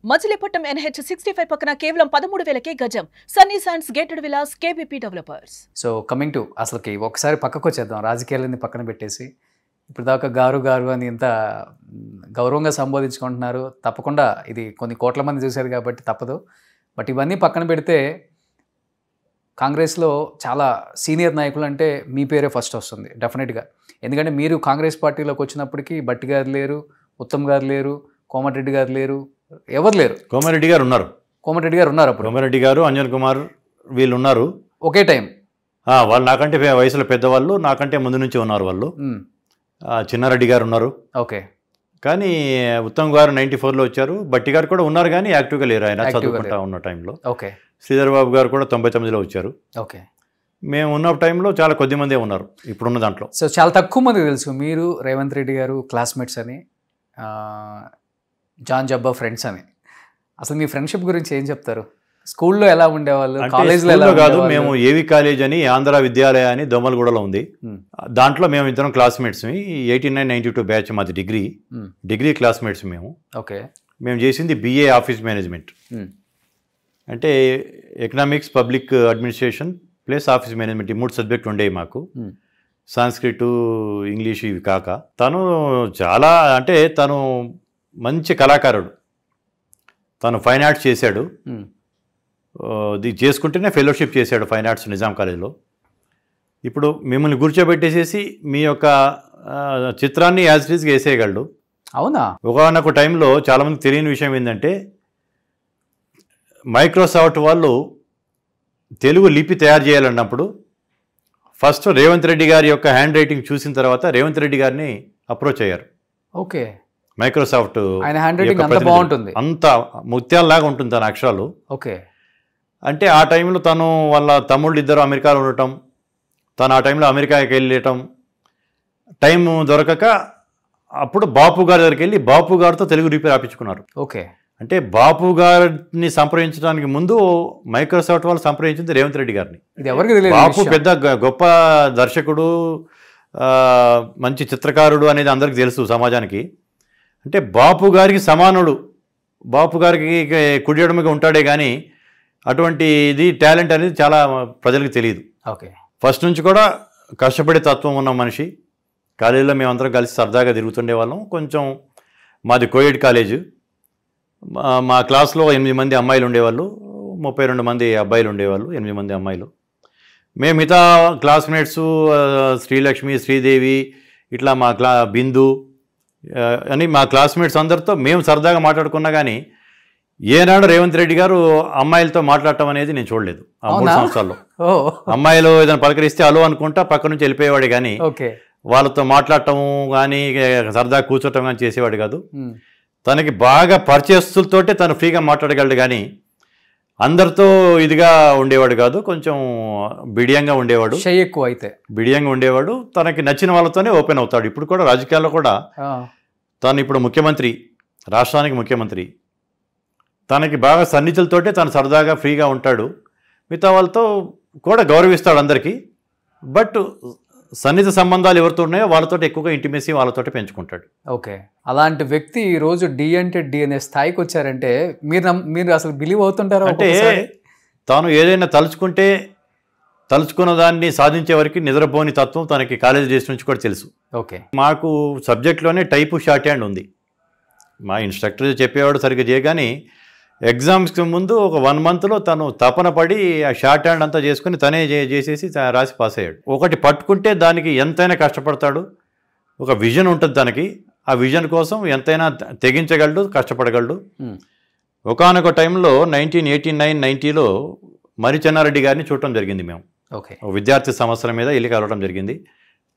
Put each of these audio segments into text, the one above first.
Machilipatnam NH65 పక్కన కేవలం 13,000కే గజం. Sunny sands gated Vilas KBP developers. So coming to అసలుకి ఒకసారి పక్కకు వచ్చేద్దాం, రాజకీయాలని పక్కన పెట్టేసి. ఇప్పుడు దాకా గారు గారు అని ఎంత గౌరవంగా సంబోధించుకుంటున్నారు. తప్పకుండా ఇది కొన్ని కోట్ల మంది చూశారు కాబట్టి తప్పదు. బట్ ఇవన్నీ పక్కన పెడితే కాంగ్రెస్లో చాలా సీనియర్ నాయకులు అంటే మీ పేరే ఫస్ట్ వస్తుంది డెఫినెట్గా. ఎందుకంటే మీరు కాంగ్రెస్ పార్టీలోకి వచ్చినప్పటికీ బట్టి గారు లేరు, ఉత్తమ్ గారు లేరు, కోమటిరెడ్డి గారు లేరు, ఎవరు లేరు. కోమటిరెడ్డి గారు ఉన్నారు. అప్పుడు కోమటిరెడ్డి గారు, అంజన్ కుమార్ వీళ్ళు ఉన్నారు ఒకే టైం. వాళ్ళు నాకంటే వయసులో పెద్దవాళ్ళు, నాకంటే ముందు నుంచి ఉన్నారు వాళ్ళు. చిన్నారెడ్డి గారు ఉన్నారు. ఓకే. కానీ ఉత్తమ్ గారు 94లో వచ్చారు. బట్టి గారు కూడా ఉన్నారు కానీ యాక్టివ్గా లేరు, ఆయన చదువుకుంటా ఉన్న టైంలో. ఓకే. శ్రీధర్ బాబు గారు కూడా 99లో వచ్చారు. ఓకే. మేము ఉన్న టైంలో చాలా కొద్ది మందే ఉన్నారు ఇప్పుడున్న దాంట్లో. సో చాలా తక్కువ మంది తెలుసు మీరు రేవంత్ రెడ్డి గారు క్లాస్మేట్స్ అని, జాన్ జబ్బా ఫ్రెండ్స్ అని. అసలు మీ ఫ్రెండ్షిప్ గురించి ఏం చెప్తారు? స్కూల్లో ఎలా ఉండేవాళ్ళు, కాలేజ్లో ఎలా కాదు? మేము ఏవి కాలేజ్ అని ఆంధ్ర విద్యాలయ అని దోమలగూడలో ఉంది. దాంట్లో మేము ఇద్దరం క్లాస్మేట్స్. 89-92 బ్యాచ్ మాది. డిగ్రీ క్లాస్మేట్స్ మేము. ఓకే. మేము చేసింది BA ఆఫీస్ మేనేజ్మెంట్, అంటే economics, public administration plus office management, ఈ 3 సబ్జెక్టులు ఉండేవి మాకు. సాంస్క్రిట్, ఇంగ్లీష్ ఇవి కాక. తను చాలా అంటే తను మంచి కళాకారుడు. తను ఫైన్ ఆర్ట్స్ చేశాడు. ఇది చేసుకుంటేనే ఫెలోషిప్ చేశాడు ఫైన్ ఆర్ట్స్ నిజాం కాలేజీలో. ఇప్పుడు మిమ్మల్ని కూర్చోబెట్టేసేసి మీ యొక్క చిత్రాన్ని యాజ్ ఇట్ ఈస్గా వేసేయగలడు. అవునా? ఒకనొక టైంలో చాలామంది తెలియని విషయం ఏంటంటే, మైక్రోసాఫ్ట్ వాళ్ళు తెలుగు లిపి తయారు చేయాలన్నప్పుడు ఫస్ట్ రేవంత్ రెడ్డి గారి యొక్క హ్యాండ్ రైటింగ్ చూసిన తర్వాత రేవంత్ రెడ్డి గారిని అప్రోచ్ అయ్యారు. ఓకే. మైక్రోసాఫ్ట్ ఆయన హ్యాండ్ రైటింగ్ అంత బాగుంటుంది, అంత ముత్యాలలాగా ఉంటుంది తన అక్షరాలు. ఓకే. అంటే ఆ టైంలో తను వాళ్ళ తమ్ముళ్ళు ఇద్దరు అమెరికాలో ఉండటం, తను ఆ టైంలో అమెరికాకి వెళ్ళటం, టైం దొరకక అప్పుడు బాపు గారి దగ్గరికి వెళ్ళి బాపు గారితో తెలుగు లిపి రాపించుకున్నారు. ఓకే. అంటే బాపు గారిని సంప్రదించడానికి ముందు మైక్రోసాఫ్ట్ వాళ్ళు సంప్రదించింది రేవంత్ రెడ్డి గారిని. బాపు పెద్ద గొప్ప దర్శకుడు, మంచి చిత్రకారుడు అనేది అందరికీ తెలుసు సమాజానికి. అంటే బాపు గారికి సమానుడు, బాపు గారికి కుడియడముగా ఉంటాడే కానీ అటువంటి ఇది టాలెంట్ అనేది చాలా ప్రజలకు తెలియదు. ఓకే. ఫస్ట్ నుంచి కూడా కష్టపడే తత్వం ఉన్న మనిషి. కాలేజీలో మేమందరం కలిసి సరదాగా తిరుగుతుండే వాళ్ళం. కొంచెం మాది కోయెడ్ కాలేజు. మా క్లాస్లో 8 మంది అమ్మాయిలు ఉండేవాళ్ళు, 32 మంది అబ్బాయిలు ఉండేవాళ్ళు, 8 మంది అమ్మాయిలు. మేము మిగతా క్లాస్మేట్స్ శ్రీలక్ష్మి, శ్రీదేవి, ఇట్లా మా బిందు అని మా క్లాస్మేట్స్ అందరితో మేము సరదాగా మాట్లాడుకున్నా కానీ ఏనాడు రేవంత్ రెడ్డి గారు అమ్మాయిలతో మాట్లాడటం అనేది నేను చూడలేదు ఆ 3 సంవత్సరాల్లో. అమ్మాయిలు ఏదైనా పలకరిస్తే అలో అనుకుంటా పక్క నుంచి వెళ్ళిపోయేవాడు కానీ వాళ్ళతో మాట్లాడటం కానీ సరదాగా కూర్చోటం కానీ చేసేవాడు కాదు. తనకి బాగా పరిచయస్తులతోటే తను ఫ్రీగా మాట్లాడగలడు కానీ అందరితో ఇదిగా ఉండేవాడు కాదు. కొంచెం బిడియంగా ఉండేవాడు, ఎక్కువ అయితే బిడియంగా ఉండేవాడు. తనకి నచ్చిన వాళ్ళతోనే ఓపెన్ అవుతాడు. ఇప్పుడు కూడా రాజకీయాల్లో కూడా తను ఇప్పుడు ముఖ్యమంత్రి, రాష్ట్రానికి ముఖ్యమంత్రి. తనకి బాగా సన్నిహితులతోటే తను సరదాగా ఫ్రీగా ఉంటాడు. మిగతా వాళ్ళతో కూడా గౌరవిస్తాడు అందరికీ. బట్ సన్నిహిత సంబంధాలు ఎవరితో ఉన్నాయో వాళ్ళతో ఎక్కువగా ఇంటిమేసీ వాళ్ళతో పెంచుకుంటాడు. ఓకే. అలాంటి వ్యక్తి ఈరోజు డి అంటే డి అనే స్థాయికి వచ్చారంటే మీరు అసలు బిలీవ్ అవుతుంటారు? అంటే తాను ఏదైనా తలుచుకున్న దాన్ని సాధించే వరకు నిద్రపోని తత్వం తనకి కాలేజ్ డేస్ నుంచి కూడా తెలుసు. ఓకే. మాకు సబ్జెక్ట్లోనే టైపు షార్ట్ హ్యాండ్ ఉంది. మా ఇన్స్ట్రక్టర్ చెప్పేవాడు సరిగ్గా చేయగాని ఎగ్జామ్స్కి ముందు ఒక 1 మంత్లో తను తపన పడి ఆ షార్ట్ హ్యాండ్ అంతా చేసుకుని తనే చేసేసి రాసి పాస్ అయ్యాడు. ఒకటి పట్టుకుంటే దానికి ఎంతైనా కష్టపడతాడు. ఒక విజన్ ఉంటుంది తనకి. ఆ విజన్ కోసం ఎంతైనా తెగించగలడు, కష్టపడగలడు. ఒకానొక టైంలో 1989-90లో మరి చెన్నారెడ్డి గారిని చూడటం జరిగింది మేము. ఓకే. విద్యార్థి సమస్యల మీద ఇల్లు కలవడం జరిగింది.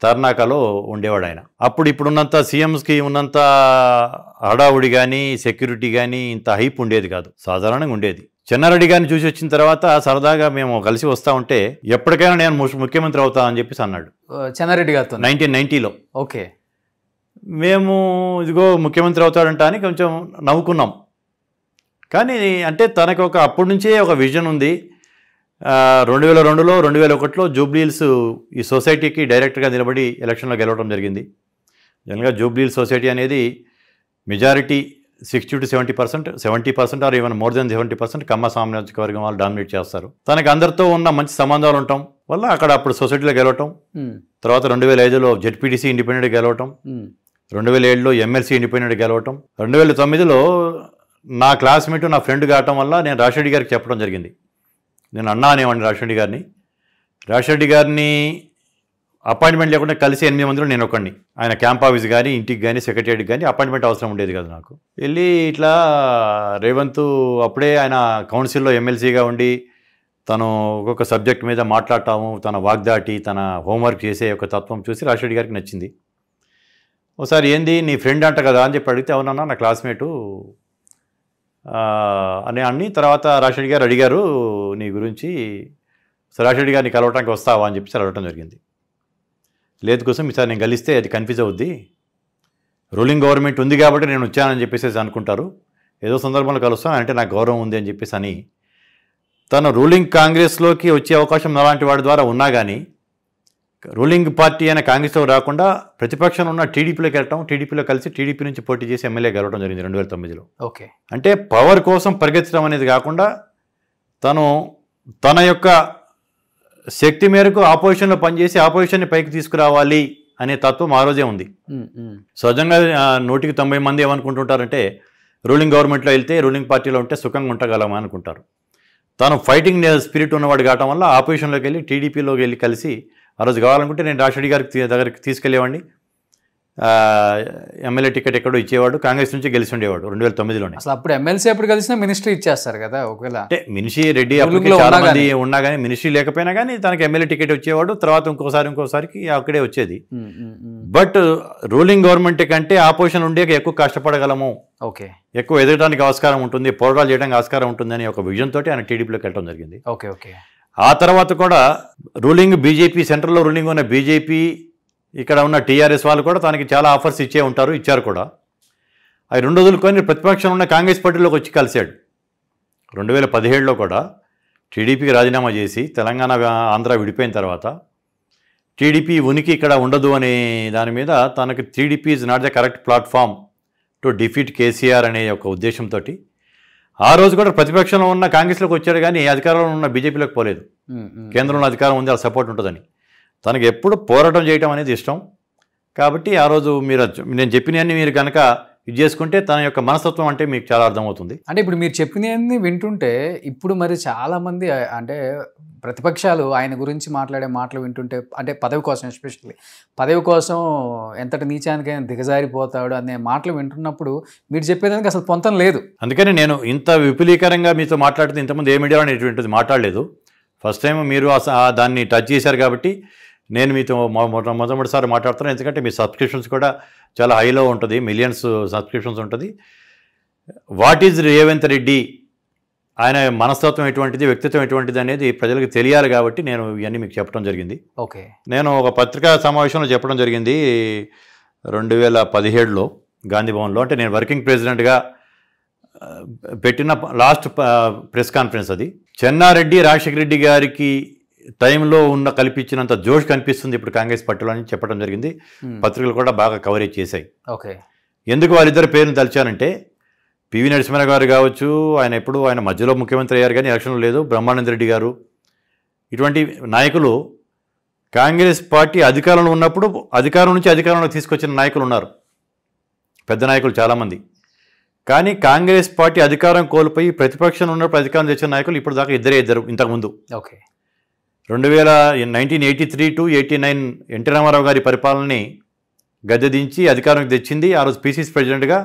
తర్నాకాలో ఉండేవాడు ఆయన. అప్పుడు ఇప్పుడున్నంత సీఎంస్కి ఉన్నంత హడావుడి కానీ సెక్యూరిటీ కానీ ఇంత హైప్ ఉండేది కాదు, సాధారణంగా ఉండేది. చెన్నారెడ్డి గారిని చూసి వచ్చిన తర్వాత సరదాగా మేము కలిసి వస్తూ ఉంటే ఎప్పటికైనా నేను ముఖ్యమంత్రి అవుతా అని చెప్పేసి అన్నాడు చెన్నారెడ్డి గారితో 1990లో. ఓకే. మేము ఇదిగో ముఖ్యమంత్రి అవుతాడంట అని కొంచెం నవ్వుకున్నాం. కానీ అంటే తనకు అప్పటి నుంచే ఒక విజన్ ఉంది. 2002లో 2001లో జూబ్లీహిల్స్ ఈ సొసైటీకి డైరెక్టర్గా నిలబడి ఎలక్షన్లో గెలవడం జరిగింది. జనరల్గా జూబ్లీహిల్స్ సొసైటీ అనేది majority 60 to 70% are even more than 70% కమ్మ సామాజిక వర్గం వాళ్ళు డామినేట్ చేస్తారు. తనకి అందరితో ఉన్న మంచి సంబంధాలు ఉండటం వల్ల అక్కడ అప్పుడు సొసైటీలో గెలవటం, తర్వాత 2005లో జెడ్పీటీసీ ఇండిపెండెంట్ గెలవటం, 2007లో ఎమ్మెల్సీ ఇండిపెండెంట్ గెలవటం, 2009లో నా క్లాస్మేట్ నా ఫ్రెండ్ కావటం వల్ల నేను రాజశేఖర్ గారికి చెప్పడం జరిగింది. నేను అన్నా అనేవాడిని రాజశేఖర్ గారిని అపాయింట్మెంట్ లేకుండా కలిసి 8 మందిలో నేను ఒకడిని. ఆయన క్యాంప్ ఆఫీస్ కానీ ఇంటికి కానీ సెక్రటరీకి కానీ అపాయింట్మెంట్ అవసరం ఉండేది కదా నాకు. వెళ్ళి ఇట్లా రేవంత్ అప్పుడే ఆయన కౌన్సిల్లో ఎమ్మెల్సీగా ఉండి తను ఒక్కొక్క సబ్జెక్ట్ మీద మాట్లాడటము, తన వాగ్దాటి, తన హోంవర్క్ చేసే ఒక తత్వం చూసి రాజశేఖర్ గారికి నచ్చింది. ఒకసారి ఏంది నీ ఫ్రెండ్ అంట కదా అని చెప్పి అడిగితే అవునన్నా నా క్లాస్మేటు అని తర్వాత రాజశేఖర్ గారు అడిగారు నీ గురించి, రాజశేఖర్ గారిని కలవటానికి వస్తావా అని చెప్పి అడగటం జరిగింది. లేదు కోసం ఈసారి నేను కలిస్తే అది కన్ఫ్యూజ్ అవుద్ది, రూలింగ్ గవర్నమెంట్ ఉంది కాబట్టి నేను వచ్చానని చెప్పేసి అనుకుంటారు, ఏదో సందర్భంలో కలుస్తాను అంటే నాకు గౌరవం ఉంది అని చెప్పేసి అని తను రూలింగ్ కాంగ్రెస్లోకి వచ్చే అవకాశం అలాంటి వాడి ద్వారా ఉన్నా కానీ రూలింగ్ పార్టీ అయిన కాంగ్రెస్లో రాకుండా ప్రతిపక్షంలో ఉన్న టీడీపీలోకి వెళ్ళటం, టీడీపీలో కలిసి టీడీపీ నుంచి పోటీ చేసి ఎమ్మెల్యే గెలవడం జరిగింది 2009లో. ఓకే, అంటే పవర్ కోసం పరిగెత్తడం అనేది కాకుండా తను తన యొక్క శక్తి మేరకు ఆపోజిషన్లో పనిచేసి ఆపోజిషన్ని పైకి తీసుకురావాలి అనే తత్వం ఆ రోజే ఉంది. సహజంగా 190 మంది ఏమనుకుంటుంటారంటే రూలింగ్ గవర్నమెంట్లో వెళ్తే రూలింగ్ పార్టీలో ఉంటే సుఖంగా ఉండగలమా అనుకుంటారు. తాను ఫైటింగ్ స్పిరిట్ ఉన్నవాడు కావటం వల్ల ఆపోజిషన్లోకి వెళ్ళి టీడీపీలోకి వెళ్ళి కలిసి ఆ రోజు కావాలనుకుంటే నేను రాజశేఖర్ గారికి దగ్గరికి తీసుకెళ్ళేవాడిని, ఎమ్మెల్యే టికెట్ ఎక్కడో ఇచ్చేవాడు, కాంగ్రెస్ నుంచి గెలిచి ఉండేవాడు 2009లోనే. అసలు అప్పుడు ఎమ్మెల్సీ ఎప్పుడు కలిసినా మినిస్ట్రీ ఇచ్చేస్తారు కదా. ఒకవేళ అంటే మినిషి రెడ్డి అప్పటికి చాలా మంది ఉన్నా కానీ మినిస్ట్రీ లేకపోయినా కానీ తనకి ఎమ్మెల్యే టికెట్ వచ్చేవాడు, తర్వాత ఇంకోసారికి అక్కడే వచ్చేది. బట్ రూలింగ్ గవర్నమెంట్ కంటే ఆపోజిషన్ ఉండే ఎక్కువ కష్టపడగలము, ఓకే, ఎక్కువ ఎదగడానికి ఆస్కారం ఉంటుంది, పోరాటాలు చేయడానికి ఆస్కారం ఉంటుందని ఒక విజన్ తోటి ఆయన టీడీపీలోకి వెళ్ళడం జరిగింది. Okay okay. ఆ తర్వాత కూడా రూలింగ్ బీజేపీ, సెంట్రల్లో రూలింగ్ ఉన్న బీజేపీ, ఇక్కడ ఉన్న టీఆర్ఎస్ వాళ్ళు కూడా తనకి చాలా ఆఫర్స్ ఇచ్చారు కూడా. అవి 2 వదులుకొని ప్రతిపక్షంలో ఉన్న కాంగ్రెస్ పార్టీలోకి వచ్చి కలిశాడు. 2017లో కూడా టీడీపీకి రాజీనామా చేసి తెలంగాణ ఆంధ్ర విడిపోయిన తర్వాత టీడీపీ ఉనికి ఇక్కడ ఉండదు అనే దాని మీద తనకి TDP is not the correct platform to defeat KCR అనే ఒక ఉద్దేశంతో ఆ రోజు కూడా ప్రతిపక్షంలో ఉన్న కాంగ్రెస్లోకి వచ్చాడు కానీ అధికారంలో ఉన్న బీజేపీలోకి పోలేదు. కేంద్రంలో అధికారం ఉంది, ఆ సపోర్ట్ ఉంటుందని. తనకి ఎప్పుడు పోరాటం చేయడం అనేది ఇష్టం కాబట్టి ఆ రోజు నేను చెప్పినవన్నీ మీరు కనుక ఇది చేసుకుంటే తన యొక్క మనస్తత్వం అంటే మీకు చాలా అర్థమవుతుంది. అంటే ఇప్పుడు మీరు చెప్పినవన్నీ వింటుంటే ఇప్పుడు మరి చాలామంది అంటే ప్రతిపక్షాలు ఆయన గురించి మాట్లాడే మాటలు వింటుంటే, అంటే పదవి కోసం, ఎస్పెషల్లీ పదవి కోసం ఎంతటి నీచానికైనా దిగజారిపోతాడు అనే మాటలు వింటున్నప్పుడు మీరు చెప్పేదానికి అసలు పొంతం లేదు. అందుకని నేను ఇంత విపులీకరంగా మీతో మాట్లాడితే ఇంతకుముందు ఏ మీడియాలో ఇటువంటిది మాట్లాడలేదు. ఫస్ట్ టైం మీరు దాన్ని టచ్ చేశారు కాబట్టి నేను మీతో మొదటిసారి మాట్లాడుతున్నాను. ఎందుకంటే మీ సబ్స్క్రిప్షన్స్ కూడా చాలా హైలో ఉంటుంది, మిలియన్స్ సబ్స్క్రిప్షన్స్ ఉంటుంది. వాట్ ఈజ్ రేవంత్ రెడ్డి, ఆయన మనస్తత్వం ఎటువంటిది, వ్యక్తిత్వం ఎటువంటిది అనేది ప్రజలకు తెలియాలి కాబట్టి నేను ఇవన్నీ మీకు చెప్పడం జరిగింది. ఓకే, నేను ఒక పత్రికా సమావేశంలో చెప్పడం జరిగింది 2017లో గాంధీ భవన్లో. అంటే నేను వర్కింగ్ ప్రెసిడెంట్గా పెట్టిన లాస్ట్ ప్రెస్ కాన్ఫరెన్స్ అది. చెన్నారెడ్డి రాజశేఖర రెడ్డి గారికి టైంలో కల్పించినంత జోష్ కనిపిస్తుంది ఇప్పుడు కాంగ్రెస్ పార్టీలో అని చెప్పడం జరిగింది. పత్రికలు కూడా బాగా కవరేజ్ చేశాయి. ఓకే, ఎందుకు వాళ్ళిద్దరు పేరును తలిచానంటే పివి నరసింహరావు గారు కావచ్చు, ఆయన మధ్యలో ముఖ్యమంత్రి అయ్యారు కానీ ఎలక్షన్లో లేదు, బ్రహ్మానంద రెడ్డి గారు, ఇటువంటి నాయకులు కాంగ్రెస్ పార్టీ అధికారంలో ఉన్నప్పుడు అధికారం నుంచి అధికారంలోకి తీసుకొచ్చిన నాయకులు ఉన్నారు, పెద్ద నాయకులు చాలామంది. కానీ కాంగ్రెస్ పార్టీ అధికారం కోల్పోయి ప్రతిపక్షంలో ఉన్నప్పుడు అధికారం తెచ్చిన నాయకులు ఇప్పుడు దాకా ఇద్దరు ఇంతకుముందు. ఓకే, 1983 to 89 ఎన్టీ రామారావు గారి పరిపాలనని గద్దెదించి అధికారంకి తెచ్చింది ఆ రోజు పీసీసీ ప్రెసిడెంట్గా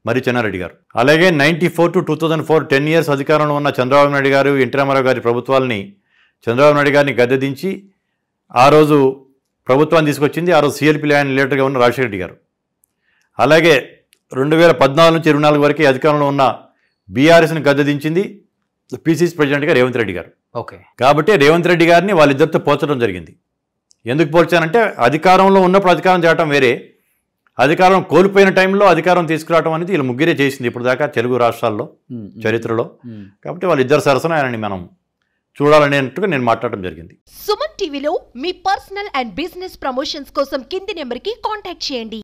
మరి చెన్నారెడ్డి గారు. అలాగే 94 to 2004 10 years అధికారంలో ఉన్న చంద్రబాబు నాయుడు గారు, ఎన్టీ రామారావు గారి ప్రభుత్వాలని, చంద్రబాబు నాయుడు గారిని గద్దెదించి ఆ రోజు ప్రభుత్వాన్ని తీసుకొచ్చింది ఆ రోజు సిఎల్పీ లీడర్గా ఉన్న రాజశేఖర రెడ్డి గారు. అలాగే 2014 నుంచి 24 వరకు అధికారంలో ఉన్న బీఆర్ఎస్ని గద్దెదించింది పీసీసీ ప్రెసిడెంట్గా రేవంత్ రెడ్డి గారు. ఓకే, కాబట్టి రేవంత్ రెడ్డి గారిని వాళ్ళిద్దరితో పోల్చడం జరిగింది. ఎందుకు పోల్చానంటే అధికారంలో ఉన్నప్పుడు అధికారం చేయడం వేరే, అధికారం కోల్పోయిన టైంలో అధికారం తీసుకురావడం అనేది వీళ్ళు ముగ్గురే చేసింది ఇప్పుడు దాకా తెలుగు రాష్ట్రాల్లో చరిత్రలో. కాబట్టి వాళ్ళిద్దరు సరసన ఆయనని మనం చూడాలనేట్టుగా నేను మాట్లాడడం జరిగింది. సుమన్ టీవీలో మీ పర్సనల్ అండ్ బిజినెస్ ప్రమోషన్స్ కోసం కింది నెంబర్కి కాంటాక్ట్ చేయండి.